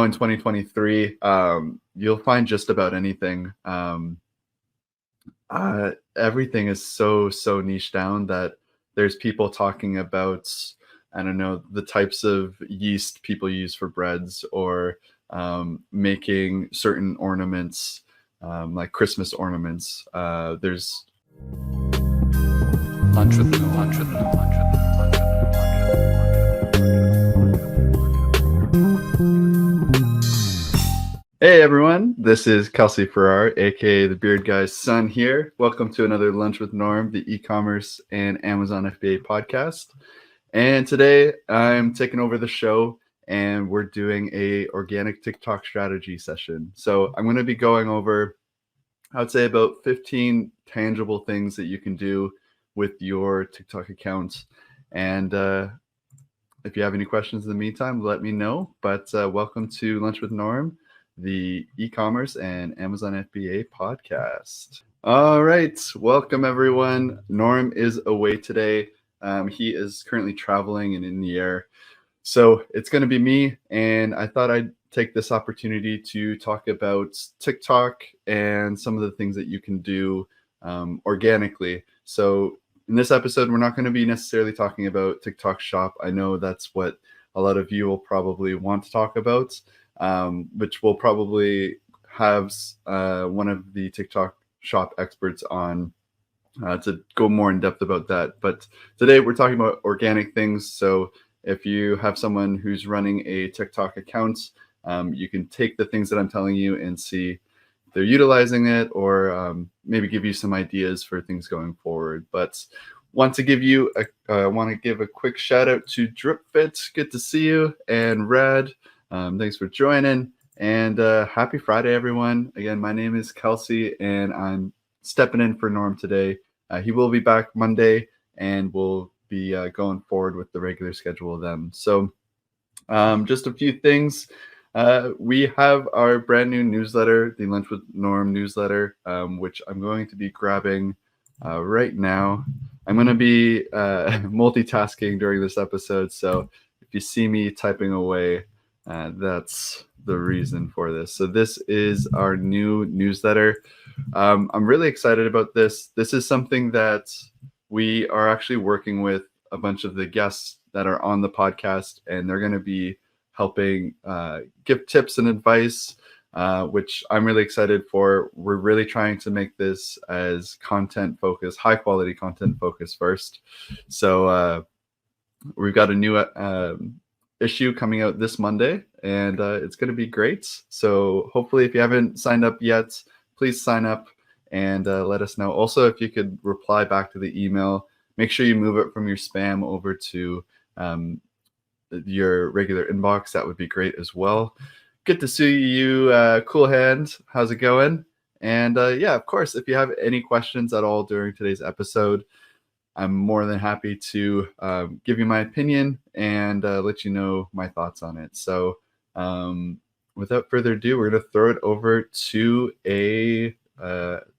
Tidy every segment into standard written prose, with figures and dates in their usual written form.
in 2023, you'll find just about anything. Everything is so niche down that there's people talking about, I don't know, the types of yeast people use for breads, or making certain ornaments, like Christmas ornaments. There's lunch with Hey everyone, this is Kelsey Farrar, aka the Beard Guy's son here. Welcome to another Lunch with Norm, the e-commerce and Amazon FBA podcast. And today I'm taking over the show and we're doing a organic TikTok strategy session. So I'm going to be going over, I would say, about 15 tangible things that you can do with your TikTok account. And if you have any questions in the meantime, let me know. But welcome to Lunch with Norm, the e-commerce and Amazon FBA podcast. All right, welcome everyone. Norm is away today. He is currently traveling and in the air. So it's going to be me, and I thought I'd take this opportunity to talk about TikTok and some of the things that you can do organically. So in this episode, we're not going to be necessarily talking about TikTok Shop. I know that's what a lot of you will probably want to talk about. Which we'll probably have one of the TikTok Shop experts on to go more in depth about that. But today we're talking about organic things. So if you have someone who's running a TikTok account, you can take the things that I'm telling you and see if they're utilizing it, or maybe give you some ideas for things going forward. But want to give a quick shout out to DripFit. Good to see you. And Rad. Thanks for joining, and happy Friday, everyone. Again, my name is Kelsey, and I'm stepping in for Norm today. He will be back Monday, and we'll be going forward with the regular schedule then. So just a few things. We have our brand new newsletter, the Lunch with Norm newsletter, which I'm going to be grabbing right now. I'm going to be multitasking during this episode, so if you see me typing away, that's the reason for this. So this is our new newsletter. I'm really excited about this. This is something that we are actually working with a bunch of the guests that are on the podcast, and they're going to be helping give tips and advice, which I'm really excited for. We're really trying to make this as content focused, high quality content focused first. So we've got a new issue coming out this Monday, and it's going to be great. So hopefully, if you haven't signed up yet, please sign up and let us know. Also, if you could reply back to the email, make sure you move it from your spam over to your regular inbox. That would be great as well. Good to see you, Cool Hand. How's it going? And yeah, of course, if you have any questions at all during today's episode, I'm more than happy to give you my opinion and let you know my thoughts on it. So without further ado, we're going to throw it over to a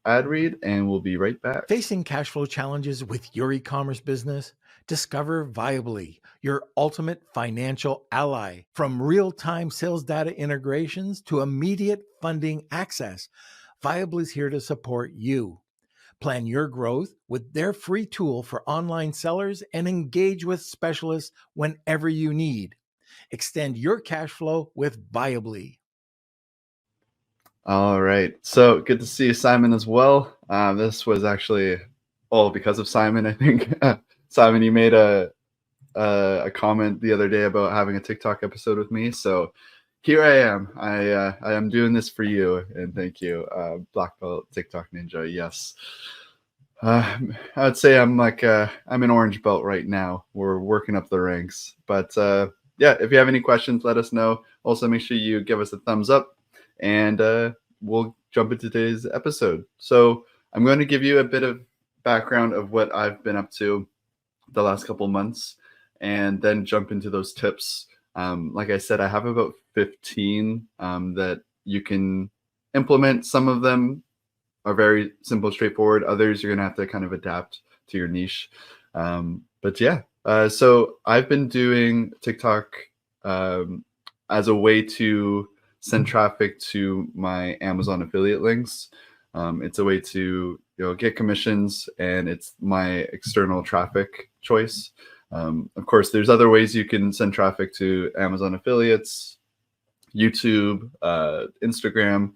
ad read, and we'll be right back. Facing cash flow challenges with your e-commerce business? Discover Viably, your ultimate financial ally. From real-time sales data integrations to immediate funding access, Viably is here to support you. Plan your growth with their free tool for online sellers and engage with specialists whenever you need. Extend your cash flow with Viably. All right. So good to see you, Simon, as well. This was actually all because of Simon, I think. Simon, you made a comment the other day about having a TikTok episode with me. So here I am. I am doing this for you, and thank you. Black Belt TikTok Ninja, yes. I would say I'm an orange belt right now. We're working up the ranks. But yeah, if you have any questions, let us know. Also, make sure you give us a thumbs up, and we'll jump into today's episode. So I'm going to give you a bit of background of what I've been up to the last couple months, and then jump into those tips. Like I said, I have about 15 that you can implement. Some of them are very simple, straightforward. Others you're going to have to kind of adapt to your niche. But yeah, so I've been doing TikTok as a way to send traffic to my Amazon affiliate links. It's a way to get commissions, and it's my external traffic choice. Of course, there's other ways you can send traffic to Amazon affiliates, YouTube, Instagram.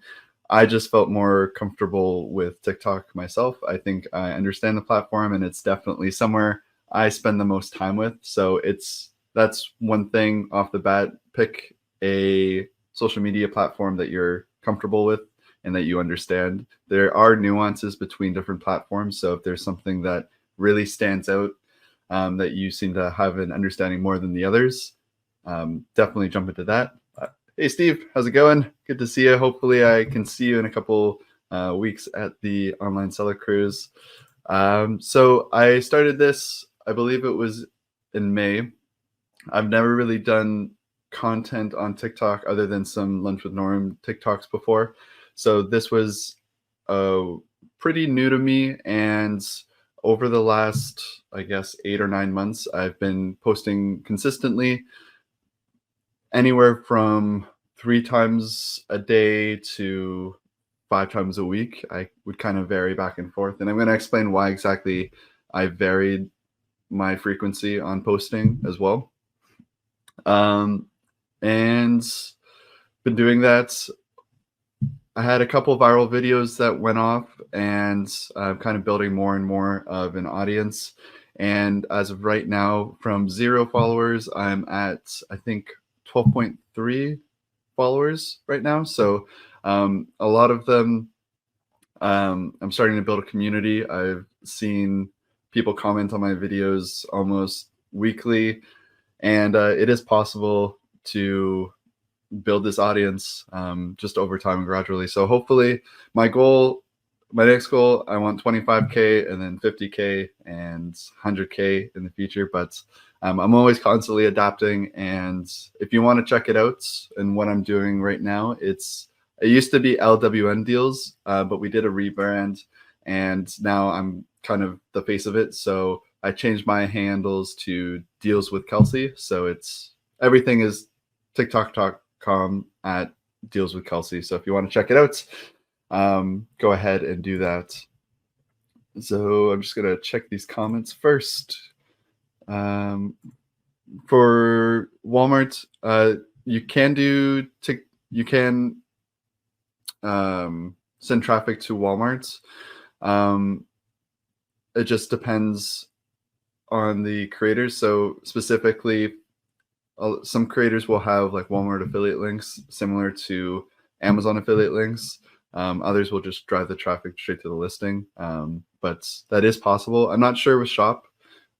I just felt more comfortable with TikTok myself. I think I understand the platform, and it's definitely somewhere I spend the most time with. So that's one thing off the bat. Pick a social media platform that you're comfortable with and that you understand. There are nuances between different platforms. So if there's something that really stands out, that you seem to have an understanding more than the others, definitely jump into that. Hey, Steve, how's it going? Good to see you. Hopefully I can see you in a couple weeks at the Online Seller Cruise. So I started this, I believe it was in May. I've never really done content on TikTok other than some Lunch with Norm TikToks before. So this was pretty new to me. And over the last, I guess, 8 or 9 months, I've been posting consistently, anywhere from 3 times a day to 5 times a week. I would kind of vary back and forth. And I'm going to explain why exactly I varied my frequency on posting as well. And been doing that. I had a couple viral videos that went off, and I'm kind of building more and more of an audience. And as of right now, from 0 followers, I'm at, I think, 12.3 followers right now. So a lot of them, I'm starting to build a community. I've seen people comment on my videos almost weekly, and it is possible to build this audience just over time and gradually. So hopefully my next goal, I want 25K and then 50K and 100K in the future. But I'm always constantly adapting. And if you want to check it out and what I'm doing right now, it used to be LWN Deals, but we did a rebrand, and now I'm kind of the face of it. So I changed my handles to Deals with Kelsey. So everything is TikTok.com at Deals with Kelsey. So if you want to check it out, go ahead and do that. So I'm just gonna check these comments first. For Walmart, you can send traffic to Walmart. It just depends on the creators. So specifically, some creators will have like Walmart affiliate links similar to Amazon affiliate links. Others will just drive the traffic straight to the listing. But that is possible. I'm not sure with Shop.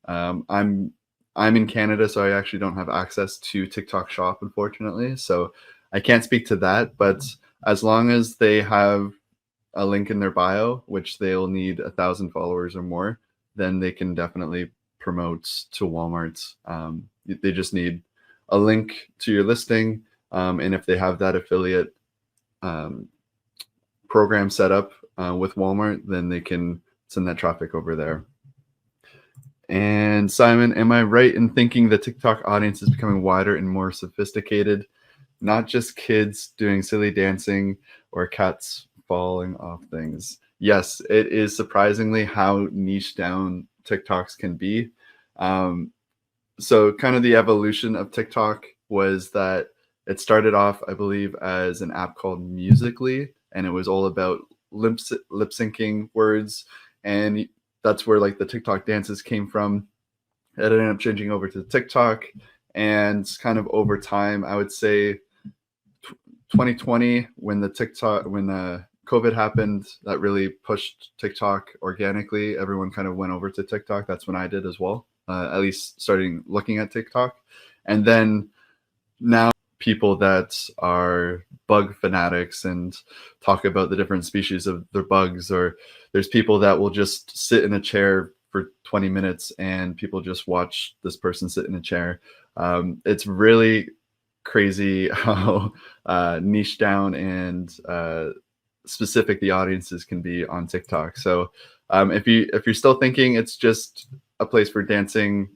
I'm in Canada, so I actually don't have access to TikTok Shop, unfortunately. So I can't speak to that. But as long as they have a link in their bio, which they'll need 1,000 followers or more, then they can definitely promote to Walmart. They just need a link to your listing, and if they have that affiliate program set up with Walmart, then they can send that traffic over there. And Simon, am I right in thinking the TikTok audience is becoming wider and more sophisticated? Not just kids doing silly dancing or cats falling off things. Yes, it is surprisingly how niche down TikToks can be. So kind of the evolution of TikTok was that it started off, I believe, as an app called Musical.ly, and it was all about lip syncing words, and that's where like the TikTok dances came from. It ended up changing over to TikTok, and kind of over time, I would say 2020, when COVID happened, that really pushed TikTok organically. Everyone kind of went over to TikTok. That's when I did as well, at least starting looking at TikTok. And then now people that are bug fanatics and talk about the different species of their bugs, or there's people that will just sit in a chair for 20 minutes and people just watch this person sit in a chair. It's really crazy how niche down and specific the audiences can be on TikTok. So if you're still thinking it's just a place for dancing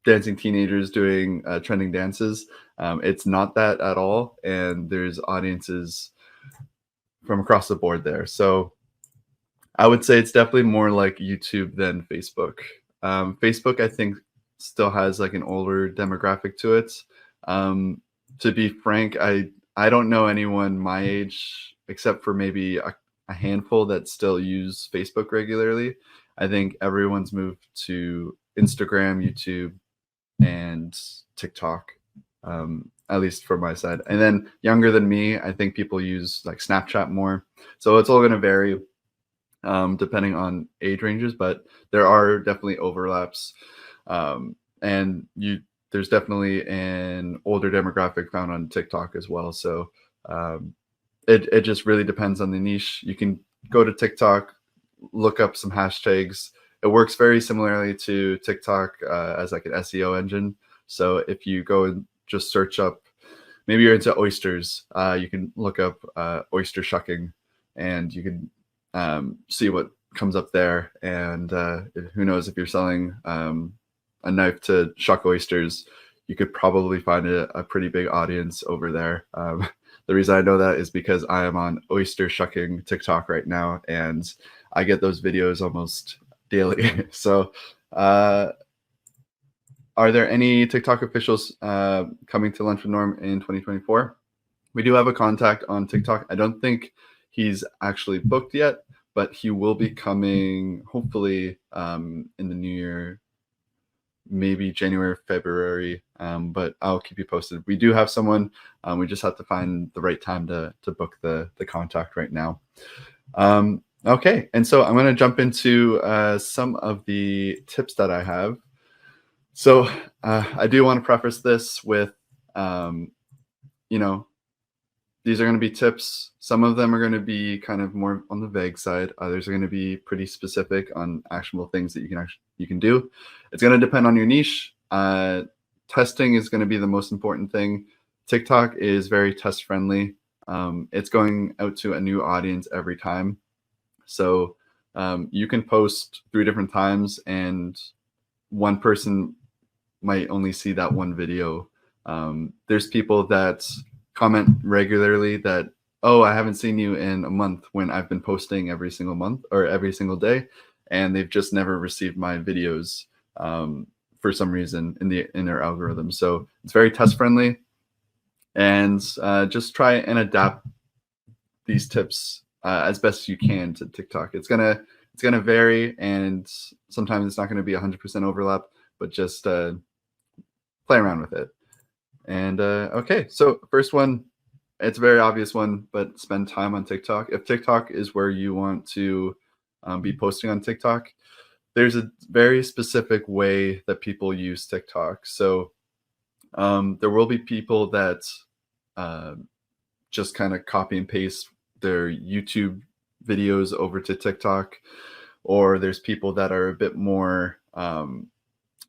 dancing teenagers doing trending dances, It's not that at all, and there's audiences from across the board there. So I would say it's definitely more like YouTube than Facebook. Facebook, I think, still has like an older demographic to it. To be frank, I don't know anyone my age except for maybe a handful that still use Facebook regularly. I think everyone's moved to Instagram, YouTube, and TikTok, at least from my side. And then younger than me, I think people use like Snapchat more. So it's all going to vary depending on age ranges, but there are definitely overlaps. And there's definitely an older demographic found on TikTok as well. So it just really depends on the niche. You can go to TikTok, look up some hashtags. It works very similarly to TikTok as like an SEO engine. So if you go and just search up, maybe you're into oysters, you can look up oyster shucking, and you can see what comes up there. And who knows, if you're selling a knife to shuck oysters, you could probably find a pretty big audience over there. The reason I know that is because I am on oyster shucking TikTok right now, and I get those videos almost daily. So are there any TikTok officials coming to Lunch with Norm in 2024? We do have a contact on TikTok. I don't think he's actually booked yet, but he will be coming hopefully in the new year, maybe January, February. But I'll keep you posted. We do have someone. We just have to find the right time to book the contact right now. Okay, and so I'm going to jump into some of the tips that I have. So I do want to preface this with, these are going to be tips. Some of them are going to be kind of more on the vague side. Others are going to be pretty specific on actionable things that you can do. It's going to depend on your niche. Testing is going to be the most important thing. TikTok is very test friendly. It's going out to a new audience every time. So you can post 3 different times and one person might only see that one video. There's people that comment regularly that, oh, I haven't seen you in a month, when I've been posting every single month or every single day, and they've just never received my videos for some reason in their algorithm. So it's very test friendly, and just try and adapt these tips as best you can to TikTok. It's gonna vary, and sometimes it's not going to be 100% overlap, but just play around with it. And okay, so first one, it's a very obvious one, but spend time on TikTok. If TikTok is where you want to be posting on TikTok, there's a very specific way that people use TikTok. So there will be people that just kind of copy and paste their YouTube videos over to TikTok, or there's people that are a bit more on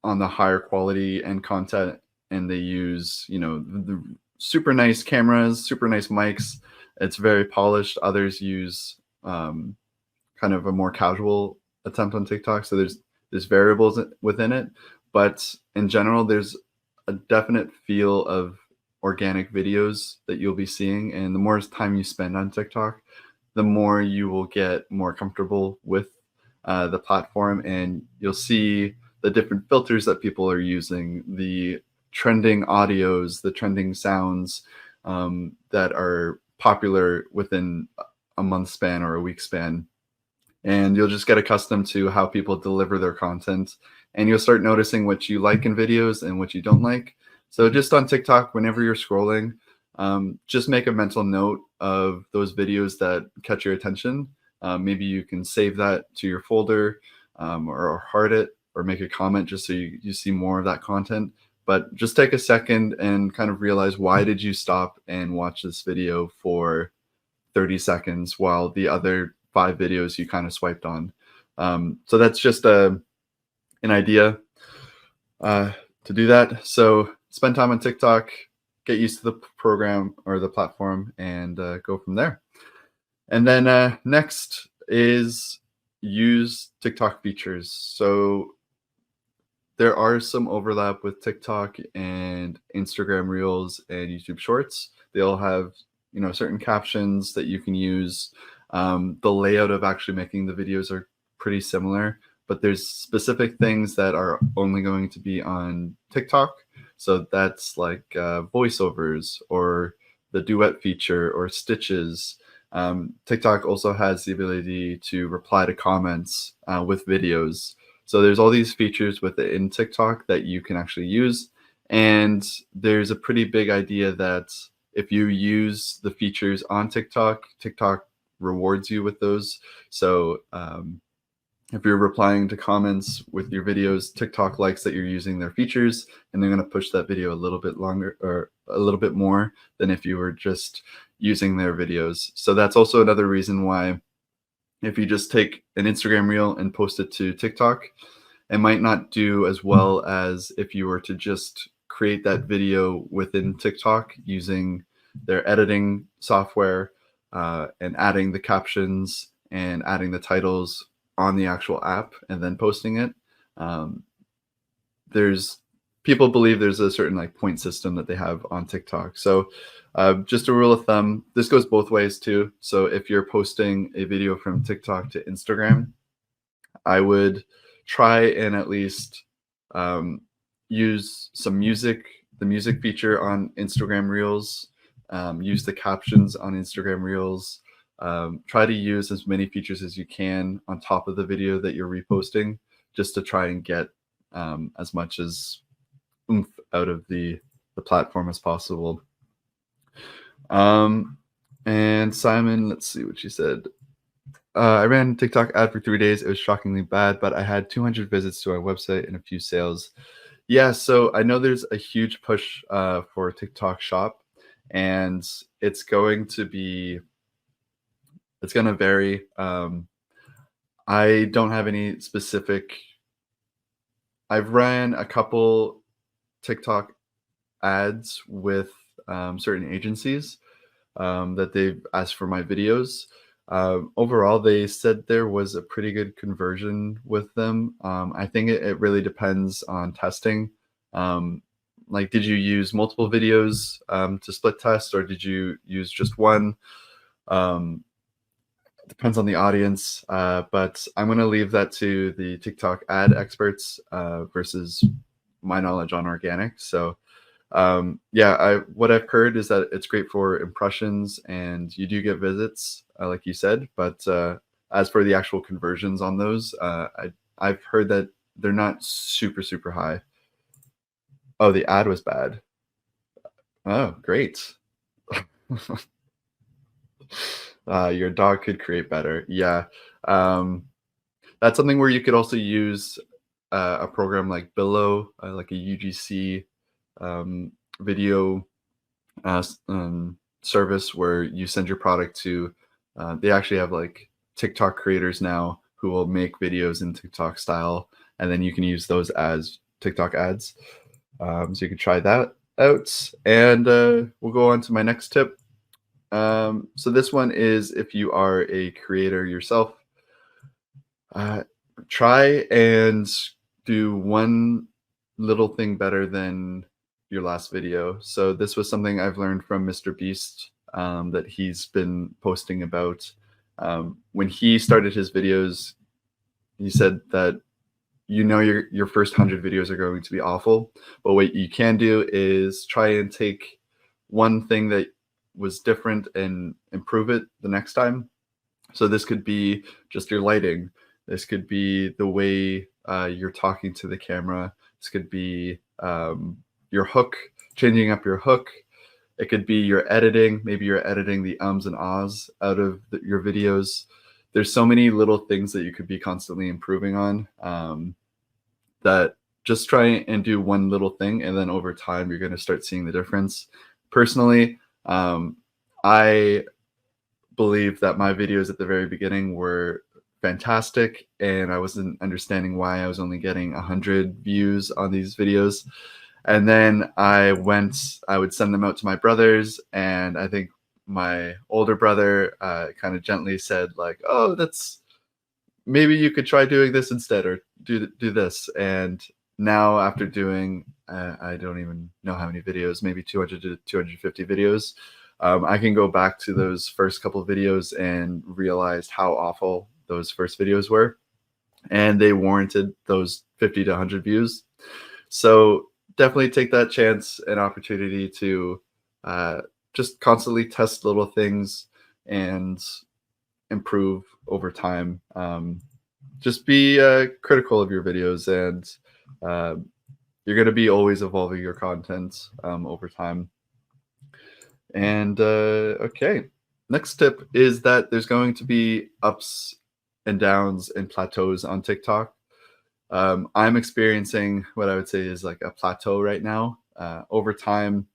the higher quality and content, and they use, the super nice cameras, super nice mics. It's very polished. Others use kind of a more casual attempt on TikTok. So there's variables within it, but in general, there's a definite feel of organic videos that you'll be seeing. And the more time you spend on TikTok, the more you will get more comfortable with the platform, and you'll see the different filters that people are using, the trending audios, the trending sounds that are popular within a month span or a week span. And you'll just get accustomed to how people deliver their content, and you'll start noticing what you like in videos and what you don't like. So just on TikTok, whenever you're scrolling, just make a mental note of those videos that catch your attention. Maybe you can save that to your folder or heart it, or make a comment just so you see more of that content. But just take a second and kind of realize, why did you stop and watch this video for 30 seconds while the other 5 videos you kind of swiped on? So that's just an idea to do that. So spend time on TikTok, get used to the program or the platform, and go from there. And then next is use TikTok features. So there are some overlap with TikTok and Instagram Reels and YouTube Shorts. They all have, certain captions that you can use. The layout of actually making the videos are pretty similar, but there's specific things that are only going to be on TikTok. So that's like voiceovers or the duet feature or stitches. TikTok also has the ability to reply to comments with videos. So there's all these features within TikTok that you can actually use. And there's a pretty big idea that if you use the features on TikTok, TikTok rewards you with those. So if you're replying to comments with your videos, TikTok likes that you're using their features, and they're going to push that video a little bit longer or a little bit more than if you were just using their videos. So that's also another reason why if you just take an Instagram reel and post it to TikTok, it might not do as well as if you were to just create that video within TikTok using their editing software and adding the captions and adding the titles on the actual app and then posting it. There's people believe there's a certain like point system that they have on TikTok. So just a rule of thumb, this goes both ways too. So if you're posting a video from TikTok to Instagram, I would try and at least use some music, the music feature on Instagram Reels, use the captions on Instagram Reels, try to use as many features as you can on top of the video that you're reposting, just to try and get as much as oomph out of the platform as possible. And Simon, let's see what she said. I ran a TikTok ad for 3 days. It was shockingly bad, but I had 200 visits to our website and a few sales. Yeah, so I know there's a huge push for TikTok Shop, and it's going to vary. I don't have any specific. I've ran a couple TikTok ads with certain agencies that they've asked for my videos. Overall, they said there was a pretty good conversion with them. I think it really depends on testing. Like, did you use multiple videos to split test, or did you use just one? Depends on the audience, but I'm going to leave that to the TikTok ad experts versus my knowledge on organic. So what I've heard is that it's great for impressions and you do get visits, like you said, but as for the actual conversions on those, I've heard that they're not super, super high. Oh, the ad was bad. Oh, great. Your dog could create better. Yeah. That's something where you could also use a program like Billow, like a UGC video service where you send your product to, they actually have like TikTok creators now who will make videos in TikTok style, and then you can use those as TikTok ads. So you can try that out, and we'll go on to my next tip. So this one is if you are a creator yourself, try and do one little thing better than your last video. So this was something I've learned from Mr. Beast that he's been posting about. When he started his videos, he said that your first 100 videos are going to be awful, but what you can do is try and take one thing that was different and improve it the next time. So this could be just your lighting. This could be the way you're talking to the camera. This could be your hook, changing up your hook. It could be your editing. Maybe you're editing the ums and ahs out of your videos. There's so many little things that you could be constantly improving on that just try and do one little thing, and then over time you're going to start seeing the difference. Personally, I believe that my videos at the very beginning were fantastic, and I wasn't understanding why I was only getting 100 views on these videos. And then I would send them out to my brothers, and I think my older brother kind of gently said like, oh, maybe you could try doing this instead, or do this. And now after doing, I don't even know how many videos, maybe 200 to 250 videos, I can go back to those first couple of videos and realize how awful those first videos were. And they warranted those 50 to 100 views. So definitely take that chance and opportunity to just constantly test little things and improve over time. Just be critical of your videos, and you're going to be always evolving your content over time. And okay, next tip is that there's going to be ups and downs and plateaus on TikTok. I'm experiencing what I would say is like a plateau right now. Over time,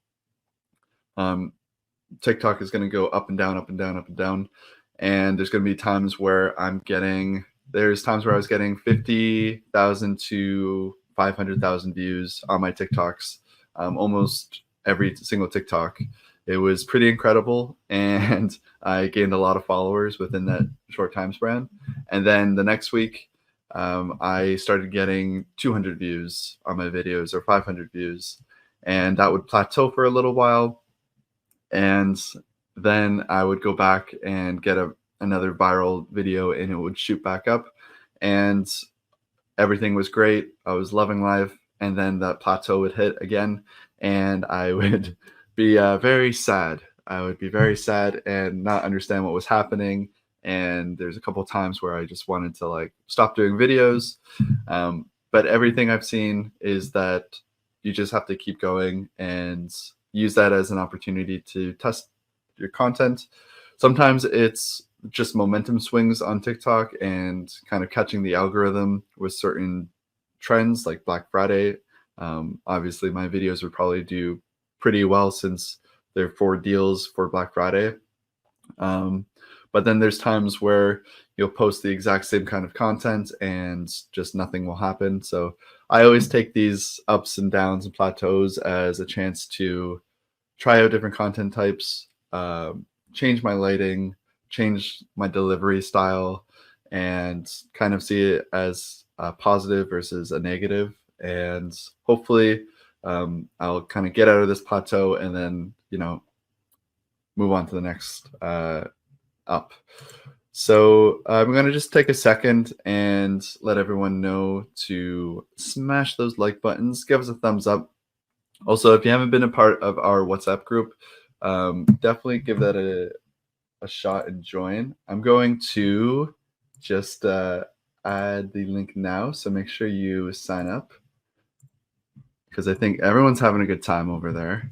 TikTok is going to go up and down, up and down, up and down. And there's going to be times where there's times where I was getting 50,000 to 500,000 views on my TikToks, almost every single TikTok. It was pretty incredible. And I gained a lot of followers within that short time span. And then the next week, I started getting 200 views on my videos or 500 views. And that would plateau for a little while. And then I would go back and get another viral video and it would shoot back up. And everything was great. I was loving life. And then that plateau would hit again. And I would be very sad. I would be very sad and not understand what was happening. And there's a couple times where I just wanted to like stop doing videos. But everything I've seen is that you just have to keep going and use that as an opportunity to test your content. Sometimes it's just momentum swings on TikTok and kind of catching the algorithm with certain trends like Black Friday. Obviously, my videos would probably do pretty well since they're 4 deals for Black Friday. But then there's times where you'll post the exact same kind of content and just nothing will happen. So I always take these ups and downs and plateaus as a chance to try out different content types, change my lighting, change my delivery style, and kind of see it as a positive versus a negative. And hopefully I'll kind of get out of this plateau and then, move on to the next up. So I'm going to just take a second and let everyone know to smash those like buttons, give us a thumbs up. Also, if you haven't been a part of our WhatsApp group, definitely give that a shot and join. I'm going to just add the link now, so make sure you sign up because I think everyone's having a good time over there.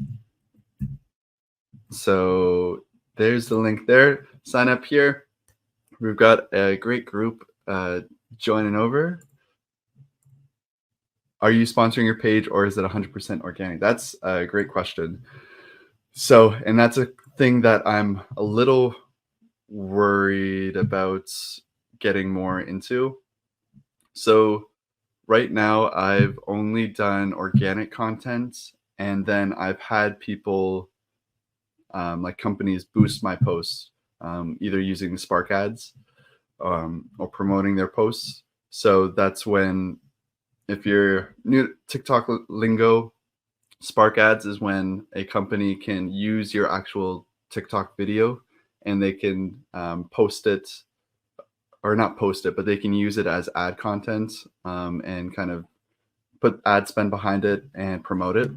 So there's the link there. Sign up here. We've got a great group joining over. Are you sponsoring your page or is it 100% organic? That's a great question. So, and that's a thing that I'm a little worried about getting more into. So right now I've only done organic content, and then I've had people like companies boost my posts, either using Spark ads or promoting their posts. So that's when, if you're new to TikTok lingo, Spark ads is when a company can use your actual TikTok video and they can post it, or not post it, but they can use it as ad content and kind of put ad spend behind it and promote it.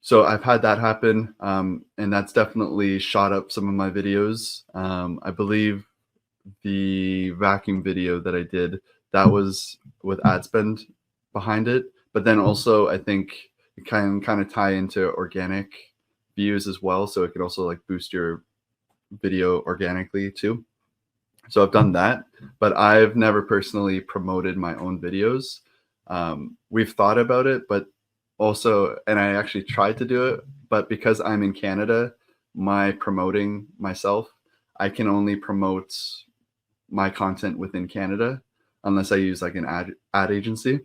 So I've had that happen, and that's definitely shot up some of my videos. I believe the vacuum video that I did, that was with ad spend behind it. But then also I think it can kind of tie into organic views as well. So it can also like boost your video organically too. So I've done that, but I've never personally promoted my own videos. We've thought about it, but also, and I actually tried to do it, but because I'm in Canada, my promoting myself, I can only promote my content within Canada unless I use like an ad agency.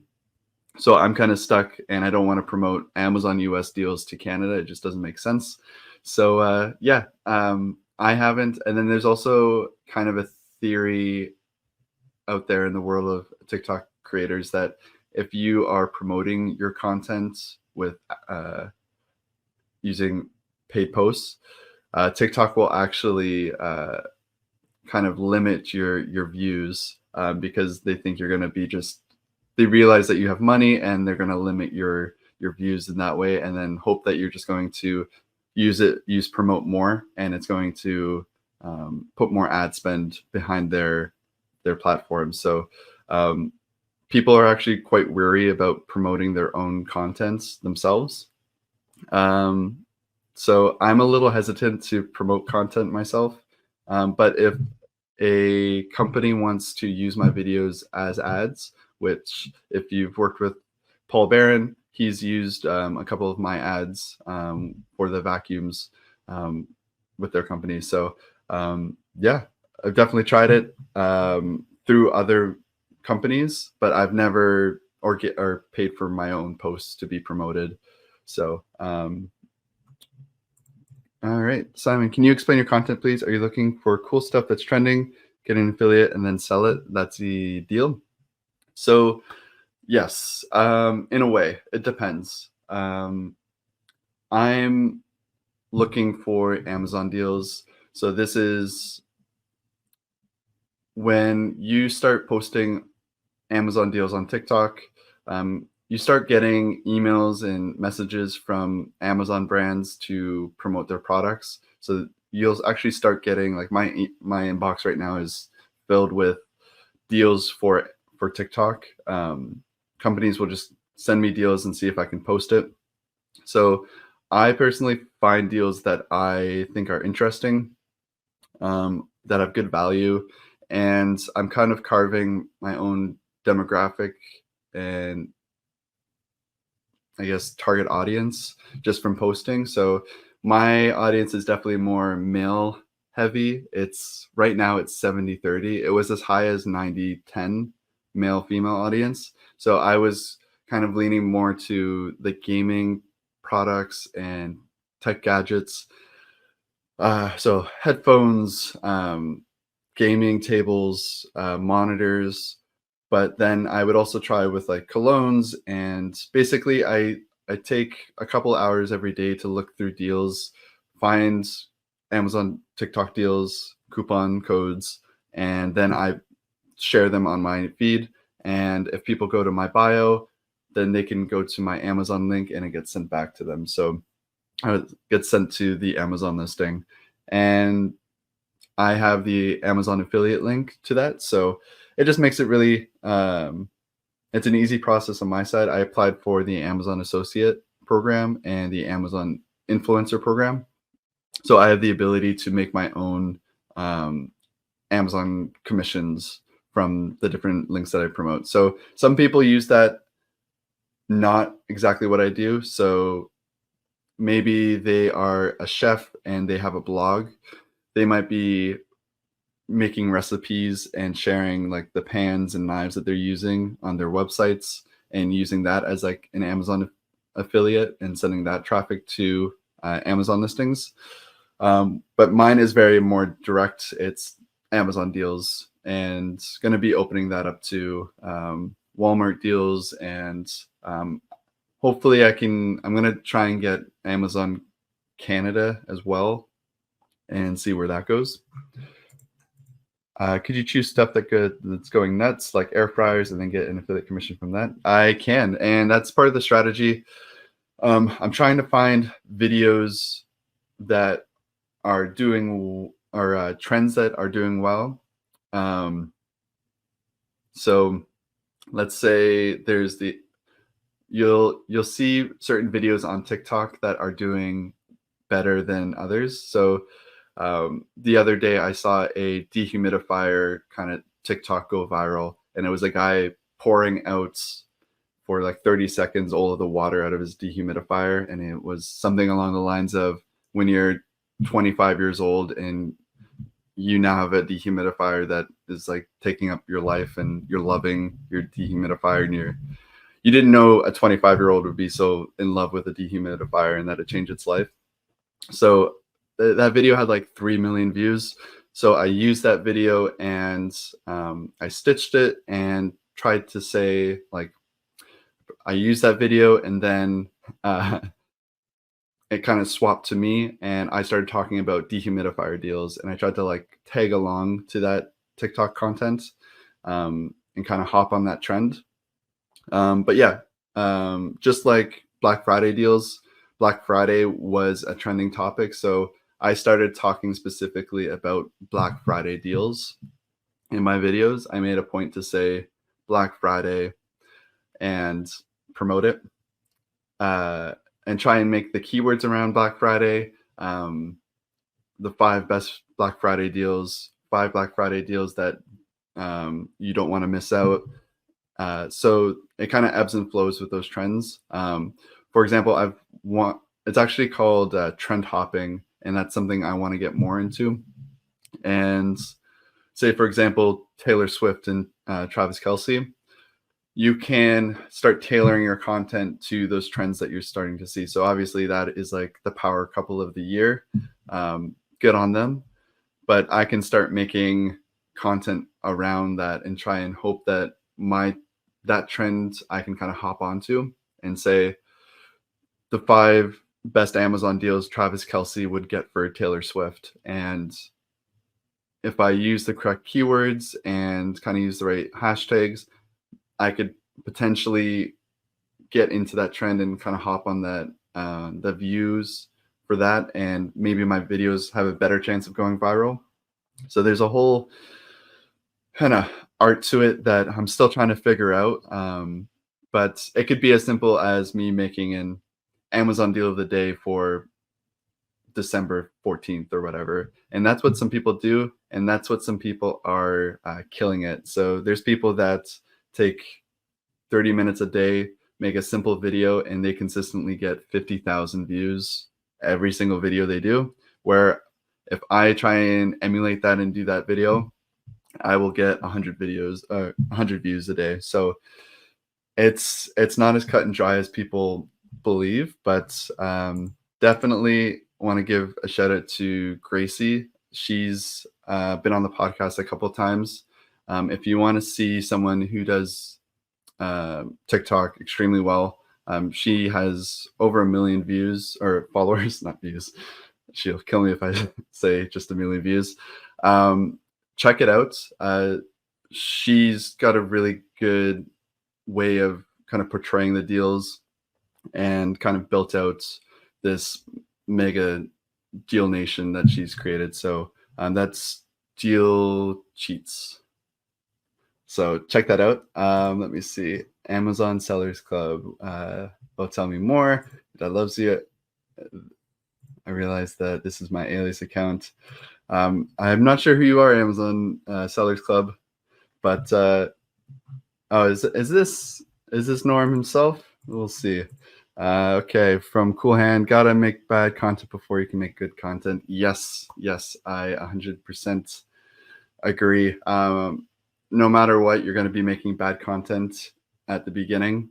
So I'm kind of stuck, and I don't want to promote Amazon US deals to Canada. It just doesn't make sense. So I haven't. And then there's also kind of a theory out there in the world of TikTok creators that if you are promoting your content with using paid posts, TikTok will actually kind of limit your views because they think you're going to be they realize that you have money and they're going to limit your views in that way, and then hope that you're just going to use promote more, and it's going to put more ad spend behind their platform. So people are actually quite wary about promoting their own contents themselves. So I'm a little hesitant to promote content myself. But if a company wants to use my videos as ads, which if you've worked with Paul Barron, he's used a couple of my ads for the vacuums with their company. So yeah, I've definitely tried it through other companies, but I've never or paid for my own posts to be promoted. So all right, Simon, can you explain your content, please? Are you looking for cool stuff that's trending, get an affiliate, and then sell it? That's the deal. So yes, in a way, it depends. I'm looking for Amazon deals. So this is when you start posting Amazon deals on TikTok, you start getting emails and messages from Amazon brands to promote their products. So you'll actually start getting, like, my inbox right now is filled with deals for TikTok. Companies will just send me deals and see if I can post it. So I personally find deals that I think are interesting, that have good value, and I'm kind of carving my own demographic and I guess target audience just from posting. So my audience is definitely more male heavy. It's right now it's 70-30. It was as high as 90-10 male female audience. So I was kind of leaning more to the gaming products and tech gadgets. So headphones, gaming tables, monitors, but then I would also try with like colognes, and basically I take a couple hours every day to look through deals, find Amazon TikTok deals, coupon codes, and then I share them on my feed. And if people go to my bio, then they can go to my Amazon link and it gets sent back to them. So it gets sent to the Amazon listing, and I have the Amazon affiliate link to that. So it just makes it really, it's an easy process on my side. I applied for the Amazon Associate program and the Amazon Influencer program. So I have the ability to make my own Amazon commissions from the different links that I promote. So some people use that, not exactly what I do. So maybe they are a chef and they have a blog. They might be making recipes and sharing like the pans and knives that they're using on their websites and using that as like an Amazon affiliate and sending that traffic to Amazon listings. But mine is very more direct. It's Amazon deals, and going to be opening that up to Walmart deals, and hopefully I'm going to try and get Amazon Canada as well and see where that goes. Could you choose stuff that's going nuts, like air fryers, and then get an affiliate commission from that? I can, and that's part of the strategy. I'm trying to find videos that are doing, or trends that are doing well. So let's say you'll see certain videos on TikTok that are doing better than others. So the other day I saw a dehumidifier kind of TikTok go viral, and it was a guy pouring out for like 30 seconds all of the water out of his dehumidifier, and it was something along the lines of, when you're 25 years old and you now have a dehumidifier that is like taking up your life, and you're loving your dehumidifier, and you didn't know a 25-year-old would be so in love with a dehumidifier and that it changed its life. So that video had like 3 million views. So I used that video and I stitched it and tried to say, like, I used that video, and then it kind of swapped to me, and I started talking about dehumidifier deals, and I tried to like tag along to that TikTok content, and kind of hop on that trend. But yeah, just like Black Friday deals, Black Friday was a trending topic. So I started talking specifically about Black Friday deals in my videos. I made a point to say Black Friday and promote it, and try and make the keywords around Black Friday, the 5 best Black Friday deals, 5 Black Friday deals that you don't want to miss out. So it kind of ebbs and flows with those trends. For example, it's actually called trend hopping, and that's something I want to get more into. And say, for example, Taylor Swift and Travis Kelsey, you can start tailoring your content to those trends that you're starting to see. So obviously that is like the power couple of the year. Good on them. But I can start making content around that and try and hope that that trend I can kind of hop onto and say the 5 best Amazon deals Travis Kelsey would get for Taylor Swift. And if I use the correct keywords and kind of use the right hashtags, I could potentially get into that trend and kind of hop on that, the views for that, and maybe my videos have a better chance of going viral. So there's a whole kind of art to it that I'm still trying to figure out. But it could be as simple as me making an Amazon deal of the day for December 14th or whatever. And that's what some people do. And that's what some people are killing it. So there's people that take 30 minutes a day, make a simple video, and they consistently get 50,000 views every single video they do. Where if I try and emulate that and do that video, I will get 100 views a day. So it's not as cut and dry as people believe, but definitely want to give a shout out to Gracie. She's been on the podcast a couple of times. If you want to see someone who does TikTok extremely well, she has over 1 million views or followers, not views. She'll kill me if I say just 1 million views. Check it out. She's got a really good way of kind of portraying the deals and kind of built out this mega deal nation that she's created. So that's Deal Cheats. So check that out. Let me see. Amazon Sellers Club. Tell me more. That loves you. I realized that this is my alias account. I'm not sure who you are, Amazon Sellers Club, but is this Norm himself? We'll see. Okay, from Cool Hand, gotta make bad content before you can make good content. Yes, I 100% agree. No matter what, you're going to be making bad content at the beginning.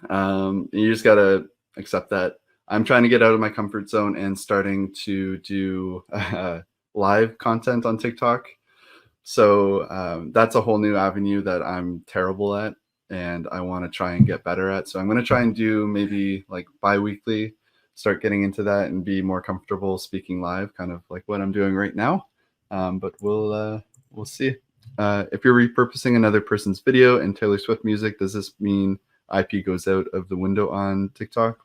You just gotta accept that. I'm trying to get out of my comfort zone and starting to do live content on TikTok. So that's a whole new avenue that I'm terrible at and I want to try and get better at. So I'm going to try and do maybe like bi-weekly, start getting into that and be more comfortable speaking live, kind of like what I'm doing right now. But we'll see. If you're repurposing another person's video and Taylor Swift music, does this mean IP goes out of the window on TikTok?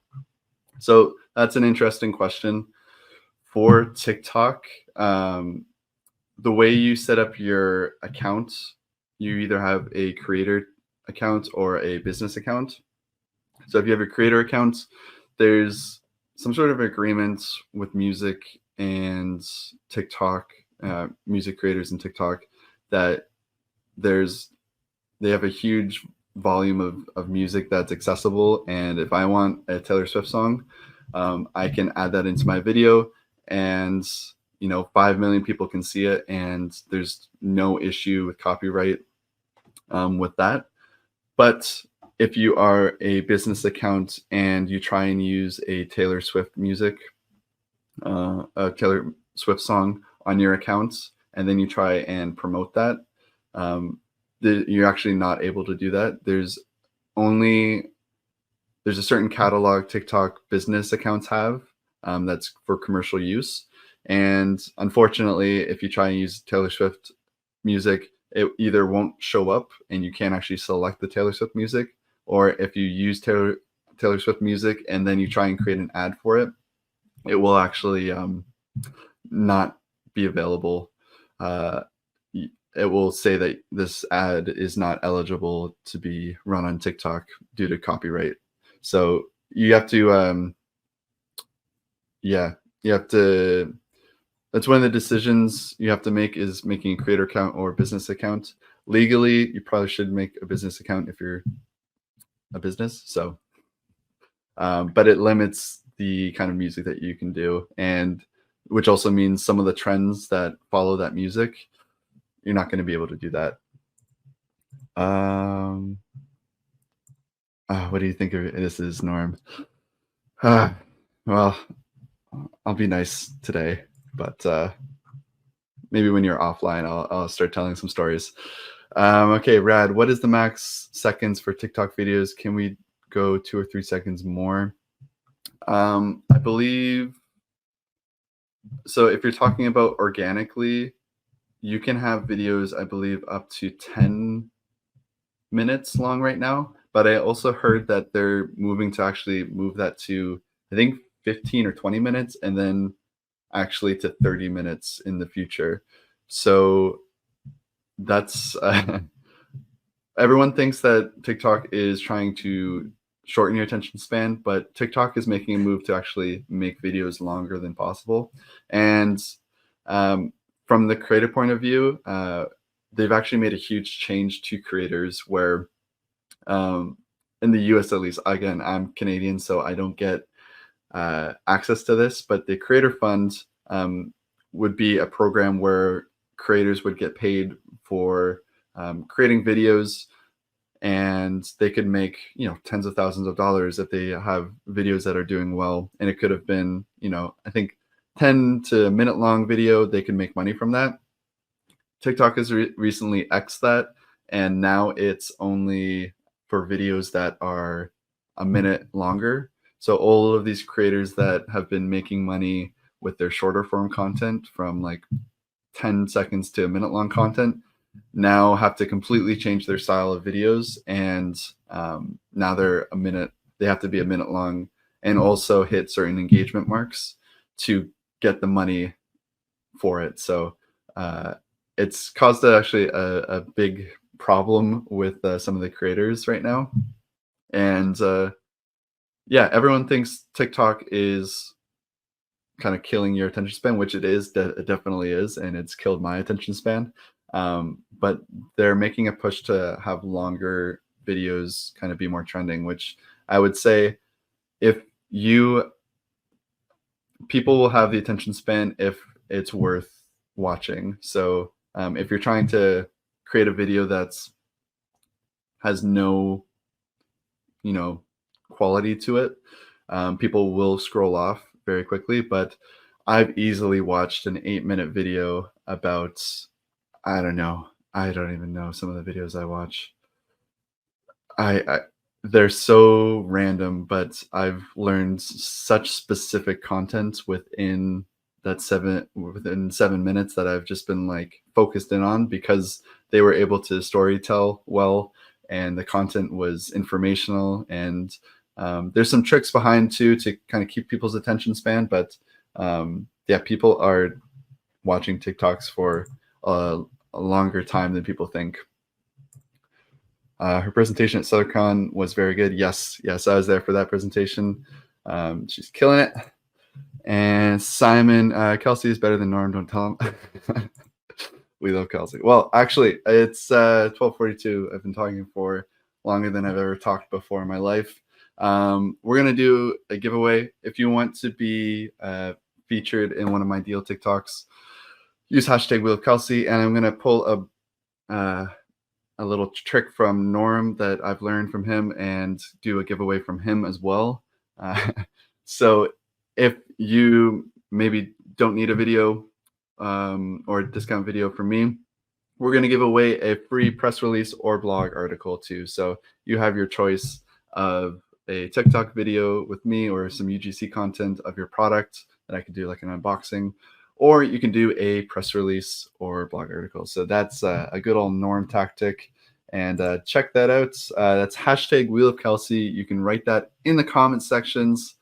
So that's an interesting question. For TikTok, the way you set up your account, you either have a creator account or a business account. So if you have a creator account, there's some sort of agreement with music and TikTok, music creators and TikTok, that they have a huge volume of music that's accessible. And if I want a Taylor Swift song, I can add that into my video and 5 million people can see it, and there's no issue with copyright with that. But if you are a business account and you try and use a Taylor Swift a Taylor Swift song on your account, and then you try and promote that, you're actually not able to do that. There's only there's a certain catalog TikTok business accounts have that's for commercial use. And unfortunately, if you try and use Taylor Swift music, it either won't show up and you can't actually select the Taylor Swift music, or if you use Taylor Swift music and then you try and create an ad for it, it will actually not be available. Uh, it will say that this ad is not eligible to be run on TikTok due to copyright. So you have to, you have to. That's one of the decisions you have to make, is making a creator account or business account. Legally, you probably should make a business account if you're a business. So, but it limits the kind of music that you can do, and which also means some of the trends that follow that music, you're not going to be able to do that. What do you think of this? Is Norm? Well, I'll be nice today, but maybe when you're offline, I'll start telling some stories. Okay, Rad, what is the max seconds for TikTok videos? Can we go 2 or 3 seconds more? I believe so. If you're talking about organically, you can have videos, I believe, up to 10 minutes long right now. But I also heard that they're moving to actually move that to, I think, 15 or 20 minutes, and then actually to 30 minutes in the future. So that's everyone thinks that TikTok is trying to shorten your attention span, but TikTok is making a move to actually make videos longer than possible. And from the creator point of view, they've actually made a huge change to creators where in the US, at least, again, I'm Canadian, so I don't get access to this, but the Creator Fund would be a program where creators would get paid for creating videos, and they could make, tens of thousands of dollars if they have videos that are doing well. And it could have been, I think 10 to a minute long video, they can make money from that. TikTok has recently X'd that, and now it's only for videos that are a minute longer. So all of these creators that have been making money with their shorter form content, from like 10 seconds to a minute long content, now have to completely change their style of videos. And now they have to be a minute long and also hit certain engagement marks to get the money for it. So it's caused actually a big problem with some of the creators right now. And everyone thinks TikTok is kind of killing your attention span, which it is. It definitely is, and it's killed my attention span. But they're making a push to have longer videos kind of be more trending, which I would say people will have the attention span if it's worth watching. So if you're trying to create a video that's has no, quality to it, people will scroll off very quickly. But I've easily watched an 8-minute video about, I don't even know some of the videos I watch. They're so random, but I've learned such specific content within 7 minutes that I've just been like focused in on, because they were able to storytell well, and the content was informational. And there's some tricks behind too to kind of keep people's attention span. But people are watching TikToks for a longer time than people think. Her presentation at SouthCon was very good. Yes, I was there for that presentation. She's killing it. And Simon, Kelsey is better than Norm. Don't tell him. We love Kelsey. Well, actually, it's 12:42. I've been talking for longer than I've ever talked before in my life. We're going to do a giveaway. If you want to be featured in one of my deal TikToks, use hashtag Wheel of Kelsey, and I'm going to pull a little trick from Norm that I've learned from him and do a giveaway from him as well. So if you maybe don't need a video or a discount video from me, we're going to give away a free press release or blog article too. So you have your choice of a TikTok video with me or some UGC content of your product that I could do like an unboxing, or you can do a press release or blog article. So that's a good old Norm tactic. And check that out. That's hashtag Wheel of Kelsey. You can write that in the comment sections.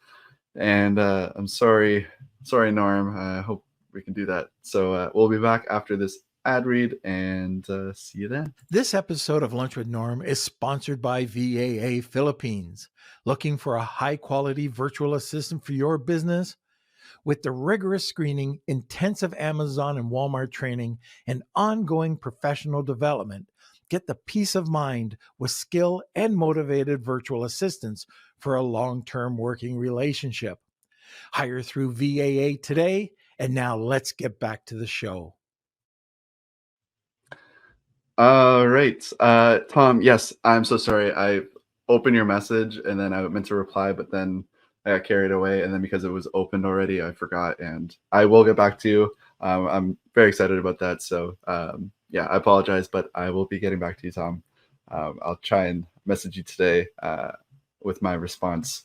And I'm sorry, Norm. I hope we can do that. So we'll be back after this ad read, and see you then. This episode of Lunch with Norm is sponsored by VAA Philippines. Looking for a high-quality virtual assistant for your business? With the rigorous screening, intensive Amazon and Walmart training, and ongoing professional development, get the peace of mind with skilled and motivated virtual assistants for a long-term working relationship. Hire through VAA today, and now let's get back to the show. All right. Tom, yes, I'm so sorry. I opened your message and then I meant to reply, but then I got carried away. And then because it was opened already, I forgot. And I will get back to you. I'm very excited about that. So yeah, I apologize, but I will be getting back to you, Tom. I'll try and message you today with my response.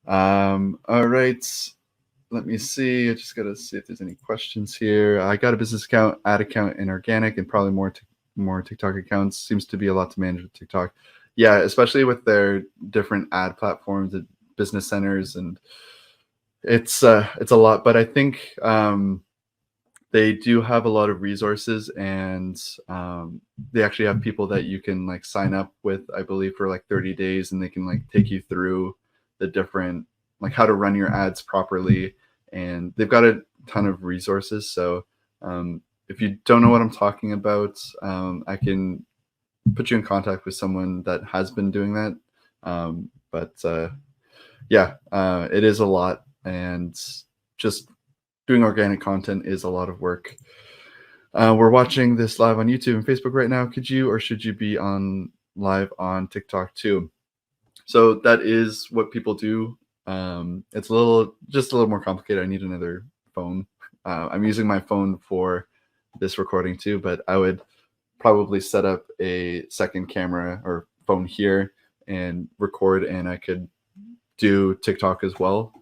All right. Let me see. I just got to see if there's any questions here. I got a business account, ad account, and organic, and probably more TikTok accounts. Seems to be a lot to manage with TikTok. Yeah, especially with their different ad platforms and business centers, and it's a lot. But I think they do have a lot of resources, and they actually have people that you can like sign up with, I believe, for like 30 days, and they can like take you through the different like how to run your ads properly, and they've got a ton of resources. So if you don't know what I'm talking about, I can put you in contact with someone that has been doing that. But yeah, it is a lot, and just doing organic content is a lot of work. We're watching this live on YouTube and Facebook right now. Could you or should you be on live on TikTok too? So that is what people do. It's just a little more complicated. I need another phone. I'm using my phone for this recording too, but I would probably set up a second camera or phone here and record, and I could do TikTok as well.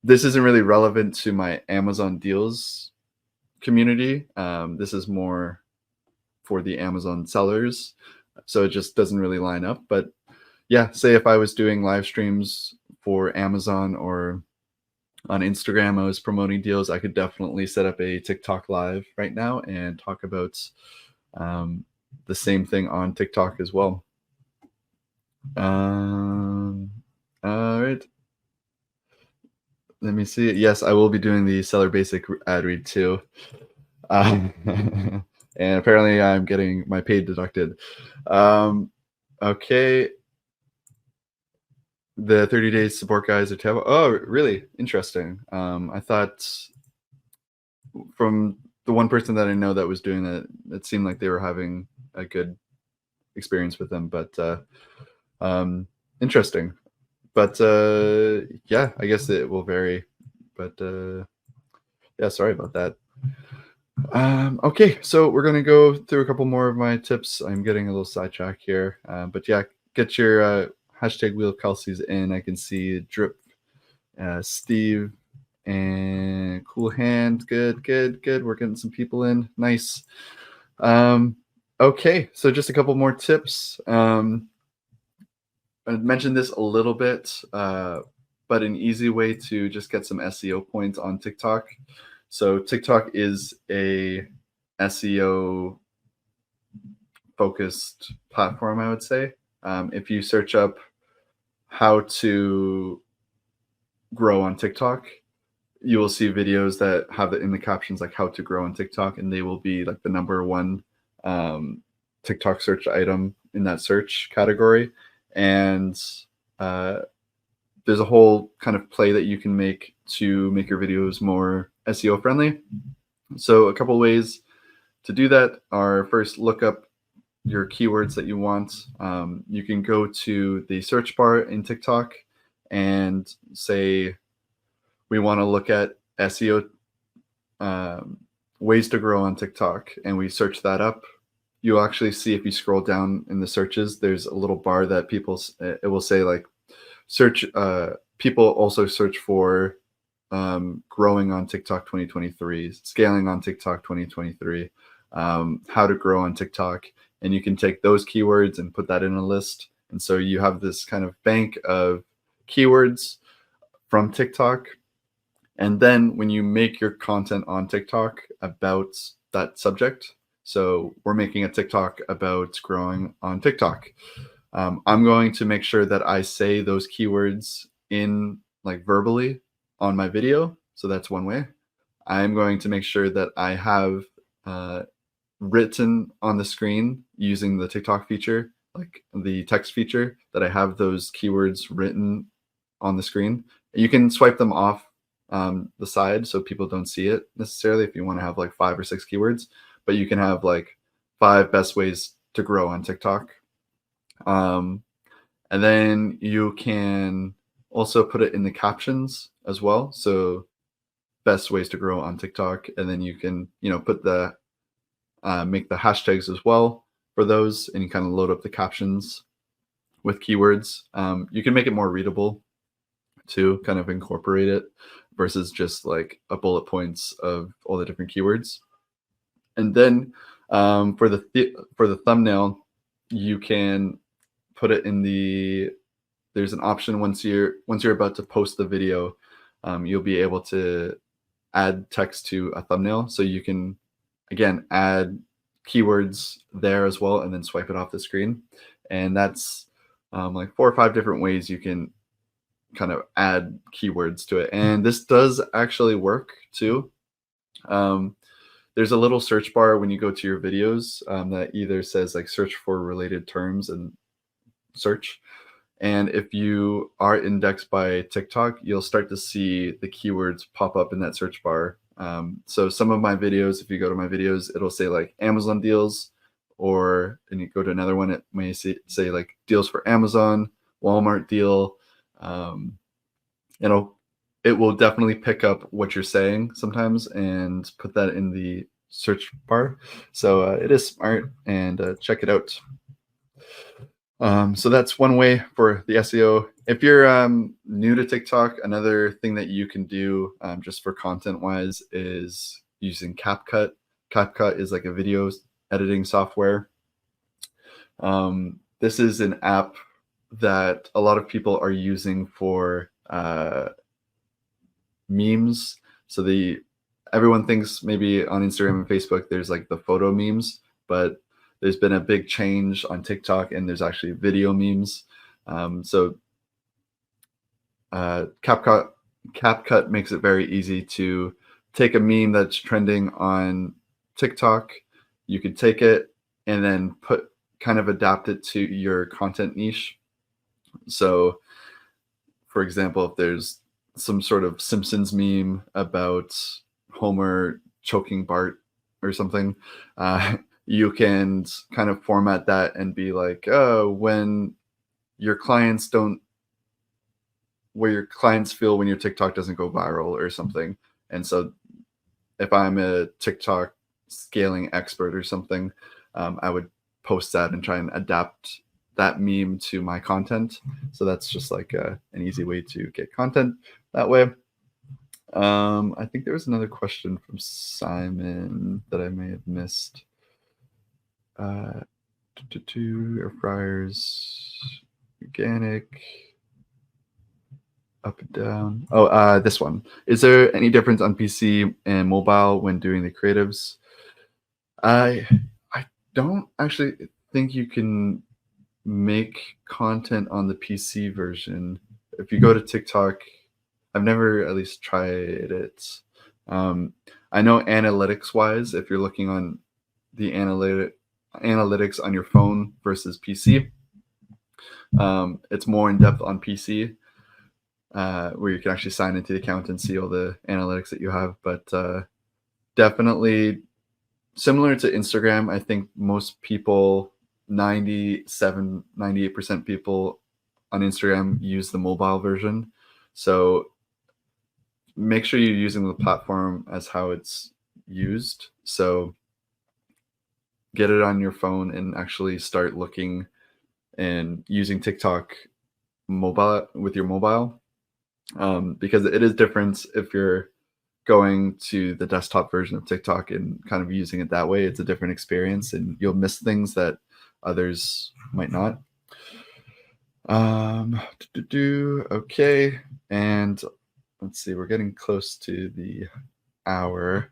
This isn't really relevant to my Amazon deals community. This is more for the Amazon sellers, so it just doesn't really line up. But yeah, say if I was doing live streams for Amazon or on Instagram, I was promoting deals, I could definitely set up a TikTok live right now and talk about the same thing on TikTok as well. All right. Let me see. Yes, I will be doing the Seller Basic ad read too. And apparently I'm getting my paid deducted. Okay. The 30 days support guys are terrible. Oh, really? Interesting. I thought from the one person that I know that was doing that, it seemed like they were having a good experience with them, but interesting. But yeah, I guess it will vary. But yeah, sorry about that. Okay, so we're going to go through a couple more of my tips. I'm getting a little sidetracked here. But yeah, get your hashtag Wheel of Kelsey's in. I can see Drip, Steve, and Cool Hand. Good. We're getting some people in. Nice. Okay, so just a couple more tips. I mentioned this a little bit, but an easy way to just get some SEO points on TikTok. So TikTok is a SEO focused platform, I would say. If you search up how to grow on TikTok, you will see videos that have it in the captions like how to grow on TikTok, and they will be like the #1 TikTok search item in that search category. And there's a whole kind of play that you can make to make your videos more SEO friendly. So a couple ways to do that are, first, look up your keywords that you want. You can go to the search bar in TikTok and say, we want to look at SEO ways to grow on TikTok, and we search that up. You'll actually see, if you scroll down in the searches, there's a little bar that it will say like search. People also search for growing on TikTok 2023, scaling on TikTok 2023, how to grow on TikTok, and you can take those keywords and put that in a list. And so you have this kind of bank of keywords from TikTok. And then when you make your content on TikTok about that subject, so we're making a TikTok about growing on TikTok. I'm going to make sure that I say those keywords in like verbally on my video. So that's one way. I'm going to make sure that I have written on the screen using the TikTok feature, like the text feature, that I have those keywords written on the screen. You can swipe them off the side so people don't see it necessarily if you want to have like 5 or 6 keywords, but you can have like 5 best ways to grow on TikTok. And then you can also put it in the captions as well. So best ways to grow on TikTok. And then you can, put the, make the hashtags as well for those, and you kind of load up the captions with keywords. You can make it more readable to kind of incorporate it versus just like a bullet points of all the different keywords. And then for the thumbnail, you can put it in there's an option once you're about to post the video, you'll be able to add text to a thumbnail. So you can, again, add keywords there as well, and then swipe it off the screen. And that's like 4 or 5 different ways you can kind of add keywords to it. And this does actually work too. There's a little search bar when you go to your videos that either says like search for related terms and search. And if you are indexed by TikTok, you'll start to see the keywords pop up in that search bar. So some of my videos, if you go to my videos, it'll say like Amazon deals, and you go to another one, it may say like deals for Amazon, Walmart deal. It will definitely pick up what you're saying sometimes and put that in the search bar. So it is smart, and check it out. So that's one way for the SEO. If you're new to TikTok, another thing that you can do just for content wise is using CapCut. CapCut is like a video editing software. This is an app that a lot of people are using for memes. So everyone thinks maybe on Instagram and Facebook there's like the photo memes, but there's been a big change on TikTok, and there's actually video memes. So CapCut makes it very easy to take a meme that's trending on TikTok. You could take it and then adapt it to your content niche. So, for example, if there's some sort of Simpsons meme about Homer choking Bart or something, you can kind of format that and be like, oh, when your clients feel when your TikTok doesn't go viral or something. And so if I'm a TikTok scaling expert or something, I would post that and try and adapt that meme to my content. So that's just like an easy way to get content that way. I think there was another question from Simon that I may have missed. Air fryers, organic, up and down. Oh, this one. Is there any difference on PC and mobile when doing the creatives? I don't actually think you can make content on the PC version. If you go to TikTok, I've never at least tried it. I know analytics wise, if you're looking on the analytics on your phone versus PC, it's more in depth on PC, where you can actually sign into the account and see all the analytics that you have. But definitely similar to Instagram, I think most people, 98% people on Instagram use the mobile version. So make sure you're using the platform as how it's used. So get it on your phone and actually start looking and using TikTok mobile, because it is different if you're going to the desktop version of TikTok and kind of using it that way. It's a different experience, and you'll miss things that others might not. Okay, and let's see, we're getting close to the hour.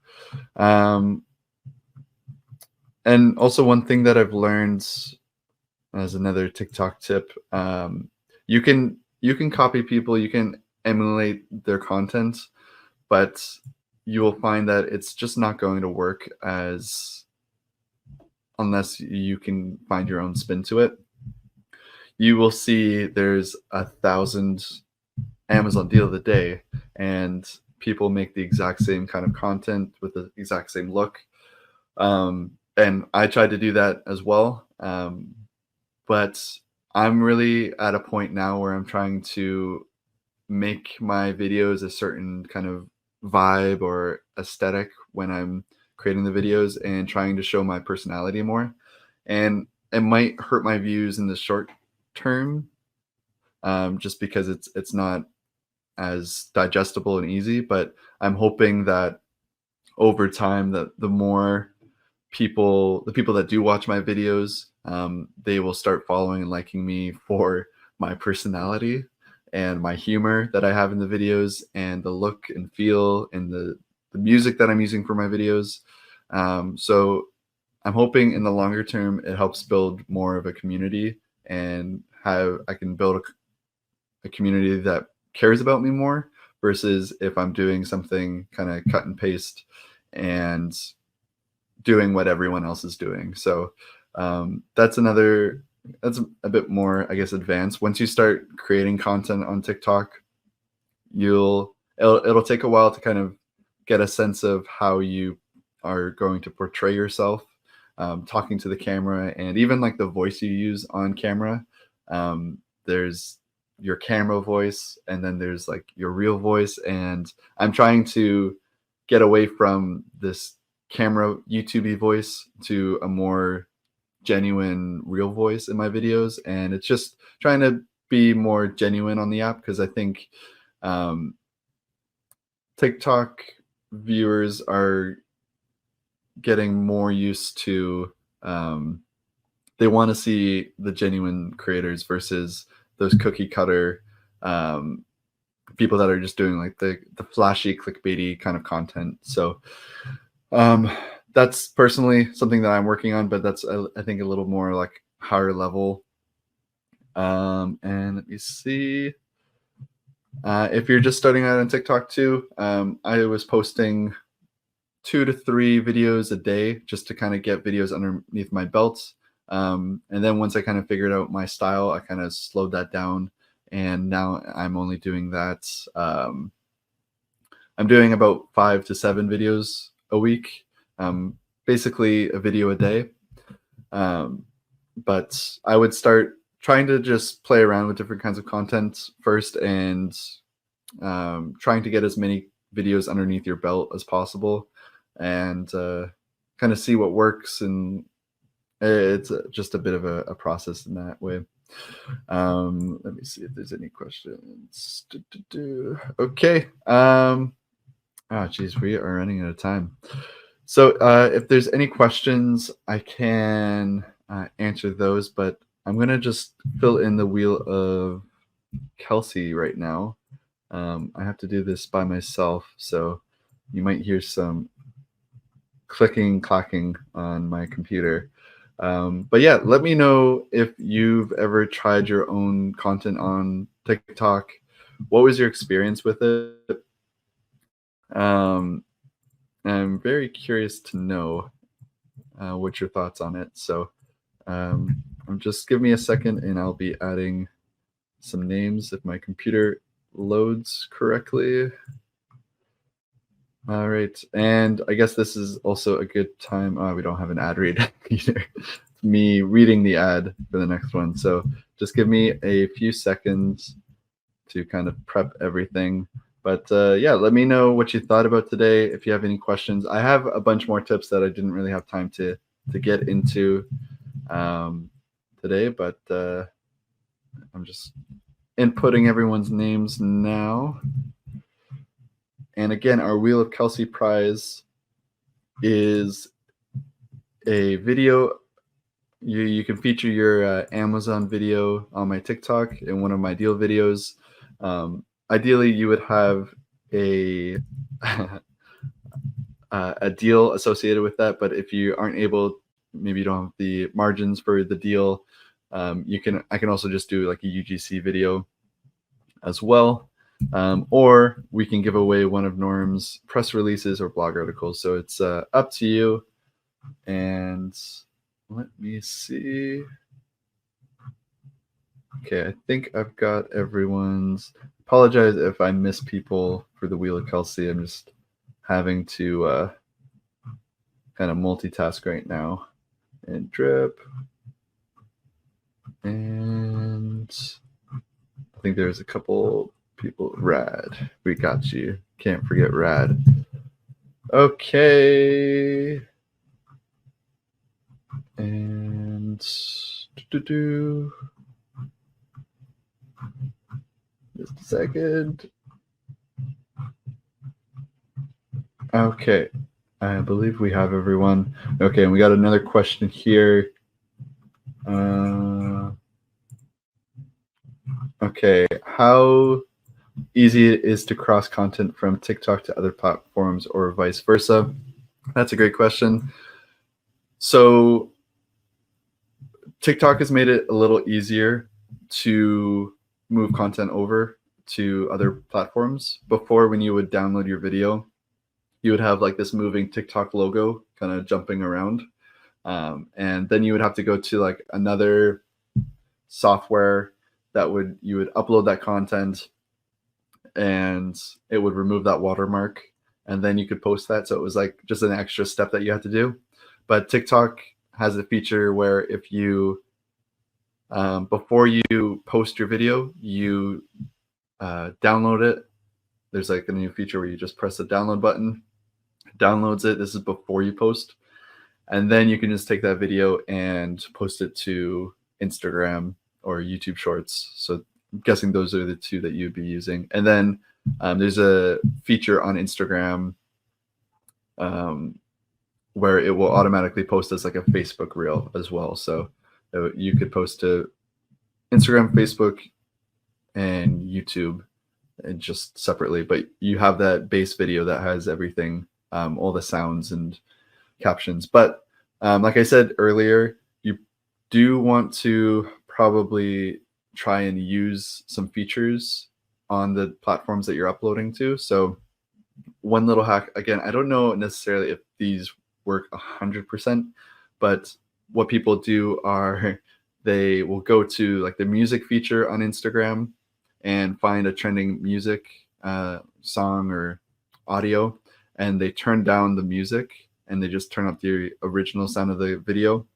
And also one thing that I've learned as another TikTok tip, you can copy people, you can emulate their content, but you will find that it's just not going to work unless you can find your own spin to it. You will see there's 1,000 Amazon deal of the day, and people make the exact same kind of content with the exact same look. And I tried to do that as well. But I'm really at a point now where I'm trying to make my videos a certain kind of vibe or aesthetic when I'm creating the videos, and trying to show my personality more. And it might hurt my views in the short term, just because it's not as digestible and easy. But I'm hoping that over time, that the people that do watch my videos, they will start following and liking me for my personality and my humor that I have in the videos, and the look and feel and the music that I'm using for my videos. So I'm hoping in the longer term it helps build more of a community, and how I can build a community that cares about me more, versus if I'm doing something kind of cut and paste and doing what everyone else is doing. So that's a bit more, I guess, advanced. Once you start creating content on TikTok, it'll take a while to kind of get a sense of how you are going to portray yourself, talking to the camera, and even like the voice you use on camera. There's your camera voice, and then there's like your real voice. And I'm trying to get away from this camera YouTubey voice to a more genuine real voice in my videos. And it's just trying to be more genuine on the app, because I think TikTok viewers are getting more used to, they want to see the genuine creators versus those cookie cutter people that are just doing like the flashy clickbaity kind of content. So that's personally something that I'm working on, but that's I think a little more like higher level. And let me see. If you're just starting out on TikTok too, I was posting 2 to 3 videos a day just to kind of get videos underneath my belt. And then once I kind of figured out my style, I kind of slowed that down. And now I'm only doing that. I'm doing about 5 to 7 videos a week, basically a video a day. But I would start trying to just play around with different kinds of content first, and trying to get as many videos underneath your belt as possible, and kind of see what works. And it's just a bit of a process in that way. Let me see if there's any questions. Okay. Geez, we are running out of time. So if there's any questions, I can answer those, but I'm going to just fill in the wheel of Kelsey right now. I have to do this by myself, so you might hear some clicking, clacking on my computer. But yeah, let me know if you've ever tried your own content on TikTok. What was your experience with it? I'm very curious to know what your thoughts on it. So just give me a second, and I'll be adding some names if my computer loads correctly. All right, and I guess this is also a good time. We don't have an ad read either. It's me reading the ad for the next one. So just give me a few seconds to kind of prep everything. But yeah, let me know what you thought about today. If you have any questions, I have a bunch more tips that I didn't really have time to get into today. But I'm just inputting everyone's names now. And again, our Wheel of Kelsey prize is a video. You can feature your Amazon video on my TikTok in one of my deal videos. Ideally, you would have a a deal associated with that, but if you aren't able, maybe you don't have the margins for the deal, I can also just do like a UGC video as well. Or we can give away one of Norm's press releases or blog articles. So it's up to you. And let me see. Okay, I think I've got everyone's. Apologize if I miss people for the Wheel of Kelsey. I'm just having to kind of multitask right now. And drip. And I think there's a couple people. Rad. We got you. Can't forget Rad. Okay. And just a second. Okay. I believe we have everyone. Okay, and we got another question here. Okay, how easy it is to cross content from TikTok to other platforms or vice versa? That's a great question. So TikTok has made it a little easier to move content over to other platforms. Before, when you would download your video, you would have like this moving TikTok logo kind of jumping around. And then you would have to go to like another software that you would upload that content and it would remove that watermark and then you could post that. So it was like just an extra step that you had to do. But TikTok has a feature where if you, before you post your video, you download it. There's like a new feature where you just press the download button, downloads it. This is before you post. And then you can just take that video and post it to Instagram or YouTube Shorts. So I'm guessing those are the two that you'd be using. And then there's a feature on Instagram where it will automatically post as like a Facebook reel as well. So you could post to Instagram, Facebook, and YouTube and just separately. But you have that base video that has everything, all the sounds and captions. But like I said earlier, you do want to probably try and use some features on the platforms that you're uploading to. So one little hack, again, I don't know necessarily if these work 100%, but what people do are they will go to like the music feature on Instagram and find a trending music song or audio, and they turn down the music and they just turn up the original sound of the video.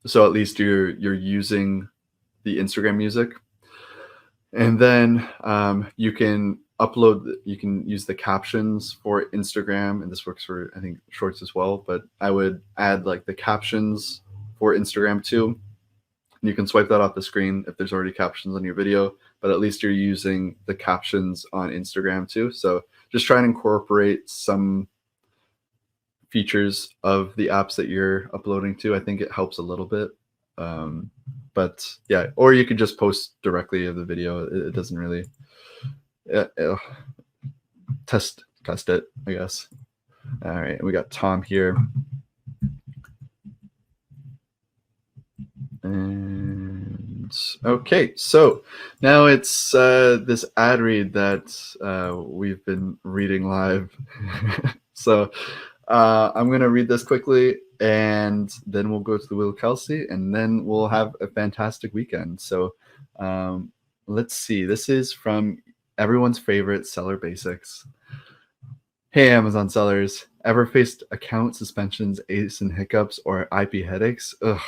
So at least you're using the Instagram music. And then you can use the captions for Instagram, and this works for, I think, Shorts as well, but I would add like the captions for Instagram too. And you can swipe that off the screen if there's already captions on your video, but at least you're using the captions on Instagram too. So just try and incorporate some features of the apps that you're uploading to. I think it helps a little bit. But yeah, or you could just post directly of the video. It doesn't really test it, I guess. All right, we got Tom here. And okay, so now it's this ad read that we've been reading live. So I'm going to read this quickly, and then we'll go to the Wheel of Kelsey, and then we'll have a fantastic weekend. So let's see. This is from everyone's favorite Seller Basics. Hey, Amazon sellers. Ever faced account suspensions, ASIN hiccups, or IP headaches? Ugh.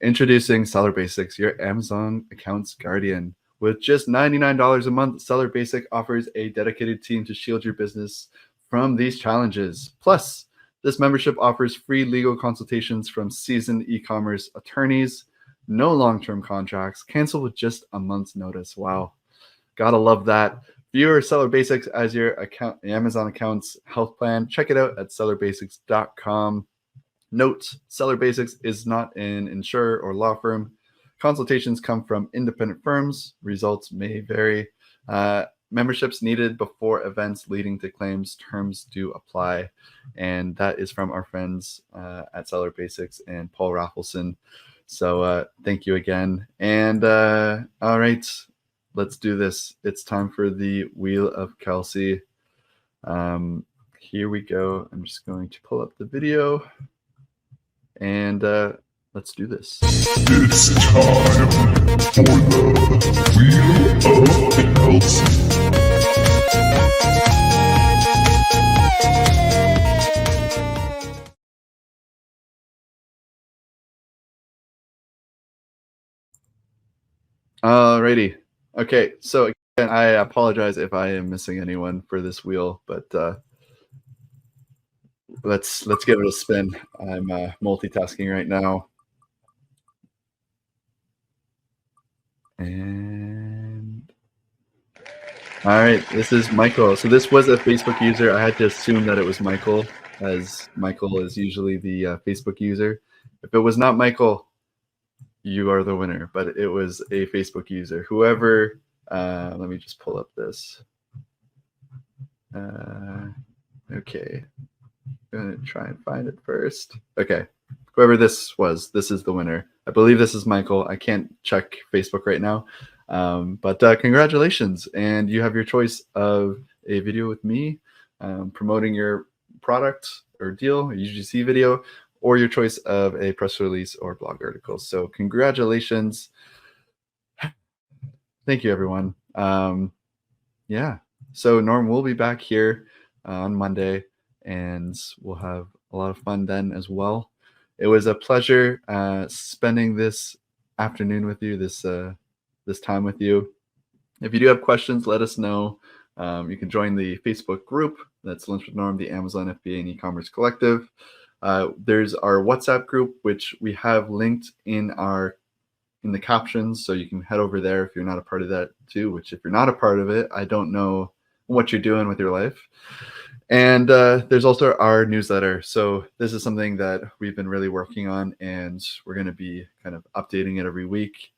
Introducing Seller Basics, your Amazon account's guardian. With just $99 a month, Seller Basic offers a dedicated team to shield your business from these challenges. Plus, this membership offers free legal consultations from seasoned e-commerce attorneys. no long-term contracts, cancel with just a month's notice. Wow. Gotta love that. View your Seller Basics as your Amazon account's health plan. Check it out at sellerbasics.com. Note, Seller Basics is not an insurer or law firm. Consultations come from independent firms. Results may vary. Memberships needed before events leading to claims. Terms do apply. And that is from our friends at Seller Basics and Paul Raffleson. So thank you again. And all right, let's do this. It's time for the Wheel of Kelsey. Here we go. I'm just going to pull up the video. And let's do this. It's time for the Wheel of Kelsey. Alrighty. Okay, so again, I apologize if I am missing anyone for this wheel, but let's give it a spin. I'm multitasking right now. And all right, this is Michael. So this was a Facebook user. I had to assume that it was Michael, as Michael is usually the Facebook user. If it was not Michael, you are the winner, but it was a Facebook user. Whoever, let me just pull up this. Okay, I'm gonna try and find it first. Okay, whoever this was, this is the winner. I believe this is Michael. I can't check Facebook right now, but congratulations. And you have your choice of a video with me promoting your product or deal, or UGC video, or your choice of a press release or blog article. So congratulations. Thank you, everyone. Yeah, so Norm will be back here on Monday, and we'll have a lot of fun then as well. It was a pleasure spending this afternoon with you, this time with you. If you do have questions, let us know. You can join the Facebook group. That's Lunch with Norm, the Amazon FBA and e-commerce collective. There's our WhatsApp group, which we have linked in the captions, so you can head over there if you're not a part of that too, which if you're not a part of it, I don't know what you're doing with your life. And there's also our newsletter. So this is something that we've been really working on, and we're going to be kind of updating it every week.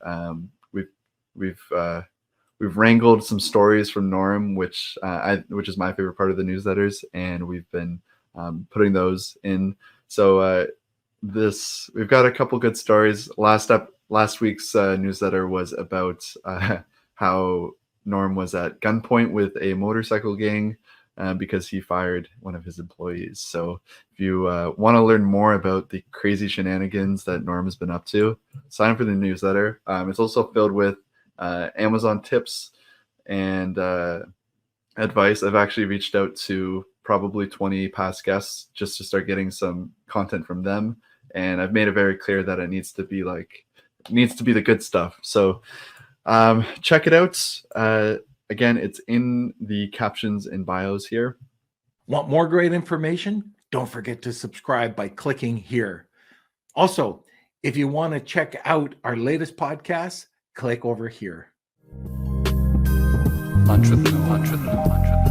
We've wrangled some stories from Norm, which is my favorite part of the newsletters, and we've been putting those in. So we've got a couple good stories. Last week's newsletter was about how Norm was at gunpoint with a motorcycle gang because he fired one of his employees. So if you want to learn more about the crazy shenanigans that Norm has been up to, sign up for the newsletter. It's also filled with Amazon tips and advice. I've actually reached out to probably 20 past guests just to start getting some content from them, and I've made it very clear that it needs to be the good stuff. So check it out. Again, it's in the captions and bios here. Want more great information? Don't forget to subscribe by clicking here. Also, if you want to check out our latest podcasts, click over here. Lunch with Norm.